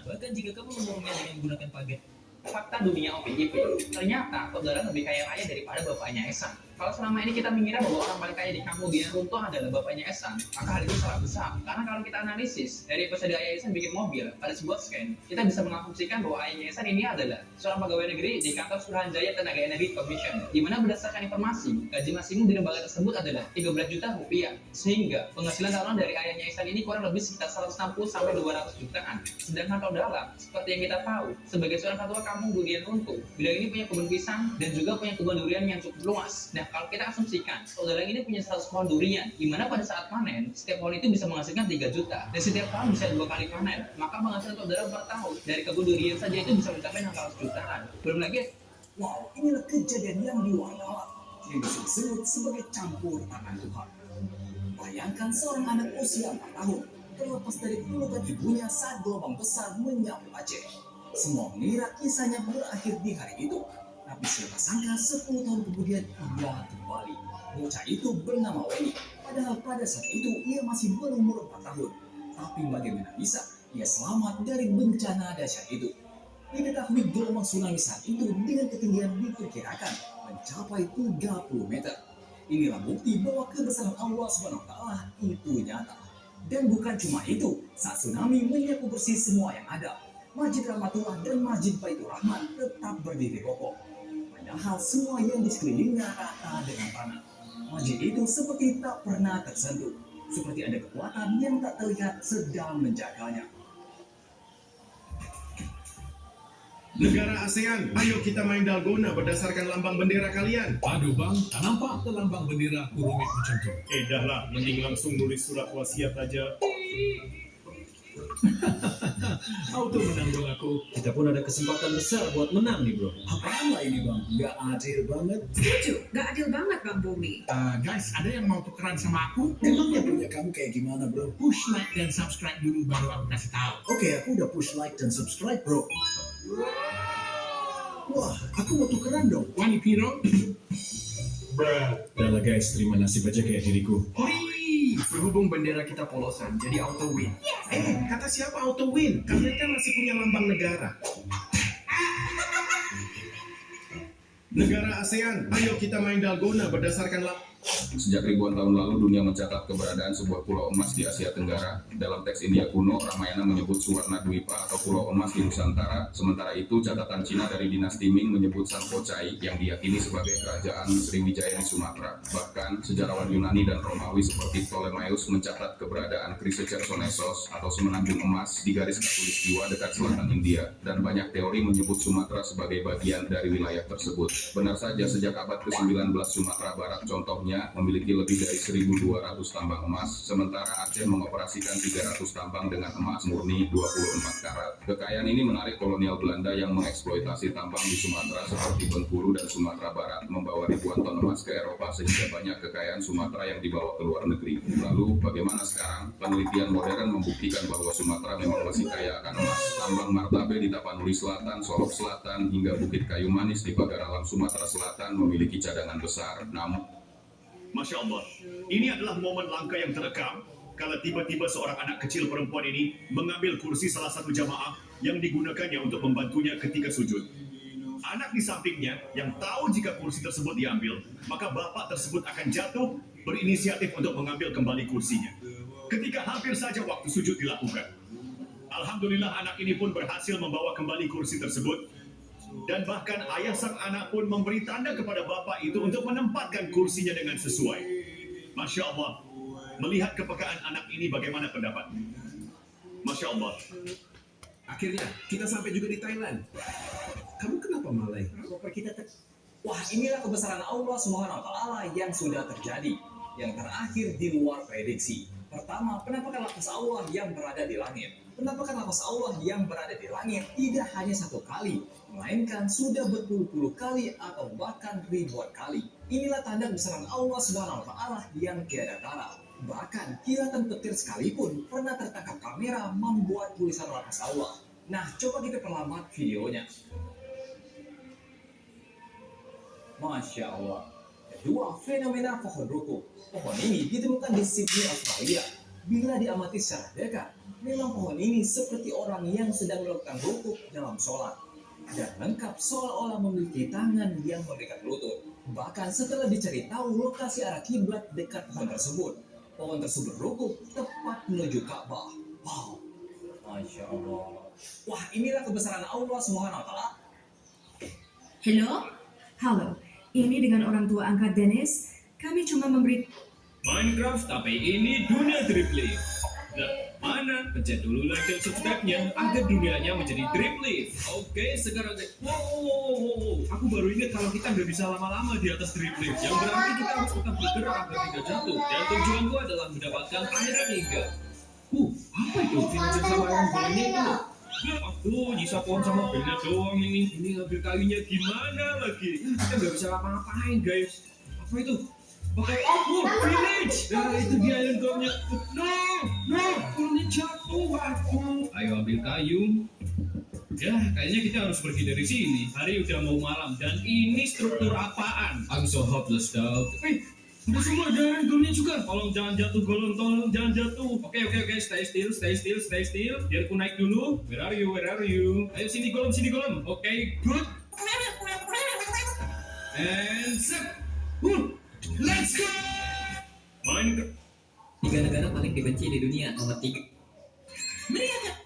Bahkan jika kamu memborongnya dengan menggunakan pagar. Fakta dunia OPJP, ternyata saudara lebih kaya raya daripada bapaknya Esan. Kalau selama ini kita mengira bahwa orang paling kaya di kampung Dian Runtuh adalah bapaknya Esan, maka hal itu salah besar. Karena kalau kita analisis, dari episode ayah Esan bikin mobil, pada sebuah scan, kita bisa mengasumsikan bahwa ayahnya Esan ini adalah seorang pegawai negeri di kantor Suruhanjaya Tenaga Energi Commission, di mana berdasarkan informasi, gaji maksimum di lembaga tersebut adalah 13 juta rupiah, sehingga penghasilan tahunan dari ayahnya Esan ini kurang lebih sekitar 160 sampai 200 jutaan. Sedangkan saudara, seperti yang kita tahu, sebagai seorang ketua kampung durian runtuh, beliau ini punya kebun pisang dan juga punya kebun durian yang cukup luas. Nah, kalau kita asumsikan saudara ini punya 100 pohon durian, di mana pada saat panen setiap pohon itu bisa menghasilkan 3 juta dan setiap tahun bisa 2 kali panen, maka penghasilan saudara per tahun dari kebun durian saja itu bisa mencapai 600 jutaan. Belum lagi, wow, inilah kejadian yang luar biasa yang disebut sebagai campur tangan Tuhan. Bayangkan seorang anak usia 4 tahun terlepas dari pelukan ibunya saat gelombang besar menyapu Aceh. Semua mengira kisahnya berakhir di hari itu. Tapi siapa sangka 10 tahun kemudian ia kembali. Bocah itu bernama Weni. Padahal pada saat itu ia masih berumur 4 tahun. Tapi bagaimana bisa ia selamat dari bencana dahsyat itu? Diketahui gelombang tsunami saat itu dengan ketinggian diperkirakan mencapai 30 meter. Inilah bukti bahwa kebesaran Allah SWT itu nyata. Dan bukan cuma itu, saat tsunami menyapu bersih semua yang ada, Masjid Rahmatullah dan Masjid Baitur Rahman tetap berdiri kokoh. Padahal semua yang di sekelilingnya rata dengan tanah. Masjid itu seperti tak pernah tersentuh, seperti ada kekuatan yang tak terlihat sedang menjaganya. Negara ASEAN, ayo kita main dalgona berdasarkan lambang bendera kalian. Aduh bang, tak nampak ke lambang bendera aku rumit macam tu. Dah lah, mending langsung nulis surat wasiat aja. Auto menang dong aku. Kita pun ada kesempatan besar buat menang nih bro. Apaan lah ini bang? Gak adil banget. Setuju, gak adil banget Bang Bumi. Guys, ada yang mau tukeran sama aku? Emangnya punya kamu kayak gimana bro? Push like dan subscribe dulu baru aku kasih tahu. Oke, aku udah push like dan subscribe bro. Wah, aku mau tukeran dong. Wani Piro? Udah lah guys, terima nasib aja kayak diriku. Hoi, berhubung bendera kita polosan, jadi auto win. Kata siapa auto win? Kalian kan masih punya lambang negara. Negara ASEAN, ayo kita main dalgona berdasarkan Sejak ribuan tahun lalu, dunia mencatat keberadaan sebuah pulau emas di Asia Tenggara. Dalam teks India kuno, Ramayana menyebut Suwarna Dwipa atau Pulau Emas di Nusantara. Sementara itu, catatan Cina dari dinasti Ming menyebut Sangkocai yang diyakini sebagai kerajaan Sriwijaya di Sumatera. Bahkan, sejarawan Yunani dan Romawi seperti Ptolemeus mencatat keberadaan Chrysochersonnesos atau semenanjung emas di garis khatulistiwa dekat selatan India. Dan banyak teori menyebut Sumatera sebagai bagian dari wilayah tersebut. Benar saja, sejak abad ke-19 Sumatera Barat contohnya memiliki lebih dari 1.200 tambang emas, sementara Aceh mengoperasikan 300 tambang dengan emas murni 24 karat. Kekayaan ini menarik kolonial Belanda yang mengeksploitasi tambang di Sumatera seperti Bengkulu dan Sumatera Barat, membawa ribuan ton emas ke Eropa sehingga banyak kekayaan Sumatera yang dibawa ke luar negeri. Lalu bagaimana sekarang? Penelitian modern membuktikan bahwa Sumatera memang masih kaya akan emas. Tambang Martabe di Tapanuli Selatan, Solok Selatan, hingga Bukit Kayu Manis di Pagar Alam Sumatera Selatan memiliki cadangan besar. Namun Masya Allah, ini adalah momen langka yang terekam kalau tiba-tiba seorang anak kecil perempuan ini mengambil kursi salah satu jamaah yang digunakannya untuk membantunya ketika sujud. Anak di sampingnya yang tahu jika kursi tersebut diambil, maka bapak tersebut akan jatuh berinisiatif untuk mengambil kembali kursinya. Ketika hampir saja waktu sujud dilakukan. Alhamdulillah anak ini pun berhasil membawa kembali kursi tersebut. Dan bahkan ayah sang anak pun memberi tanda kepada bapak itu untuk menempatkan kursinya dengan sesuai. Masya Allah, melihat kepekaan anak ini bagaimana pendapat? Masya Allah. Akhirnya, kita sampai juga di Thailand. Kamu kenapa Malay? Wah, inilah kebesaran Allah SWT yang sudah terjadi. Yang terakhir di luar prediksi. Pertama, penampakan lafaz Allah yang berada di langit. Penampakan lafaz Allah yang berada di langit tidak hanya satu kali, melainkan sudah berpuluh-puluh kali atau bahkan ribuan kali. Inilah tanda kebesaran Allah SWT yang tiada tara. Bahkan kilatan petir sekalipun pernah tertangkap kamera membuat tulisan lafaz Allah. Nah, coba kita perlambat videonya. Masya Allah. Kedua, fenomena pohon ruku. Pohon ini ditemukan di Sydney, Australia. Bila diamati secara dekat, memang pohon ini seperti orang yang sedang melakukan rukuk dalam sholat. Dan lengkap seolah-olah memiliki tangan yang mendekat lutut. Bahkan setelah dicari tahu lokasi arah kiblat dekat pohon tersebut rukuk tepat menuju Ka'bah. Wow, Masya Allah. Wah, inilah kebesaran Allah Subhanahu wa Ta'ala. Halo? Halo, ini dengan orang tua angkat Dennis. Kami cuma memberi... Minecraft, tapi ini dunia Driplif. Nah, mana? Pencet dulu like dan subscribe-nya agar dunianya menjadi Driplif. Oke, sekarang... Wow. Aku baru ingat kalau kita nggak bisa lama-lama di atas Driplif. Yang berarti kita harus tetap bergerak agar tidak jatuh. Dan tujuanku adalah mendapatkan Iron Eagle. Apa itu? Villager sama Iron Golem itu loh. Aduh, nyisa pohon sama benda doang ini. Ini ngambil kayunya gimana lagi? Kita nggak bisa apa-apain, guys. Apa itu? Pakai village. Nah, itu dia Iron Golemnya. No, golemnya jatuh. Aduh. Ayo ambil kayu. Ya, kayaknya kita harus pergi dari sini. Hari udah mau malam dan ini struktur apaan? I'm so hopeless, dog. Udah semua ada Iron Golemnya juga. Tolong jangan jatuh, golem. Tolong jangan jatuh. Oke. Stay still. Biar aku naik dulu. Where are you? Ayo sini golem. Oke, good. And set. Let's go. Minecraft. 3 negara paling dibenci di dunia nomor 3. Meriahkan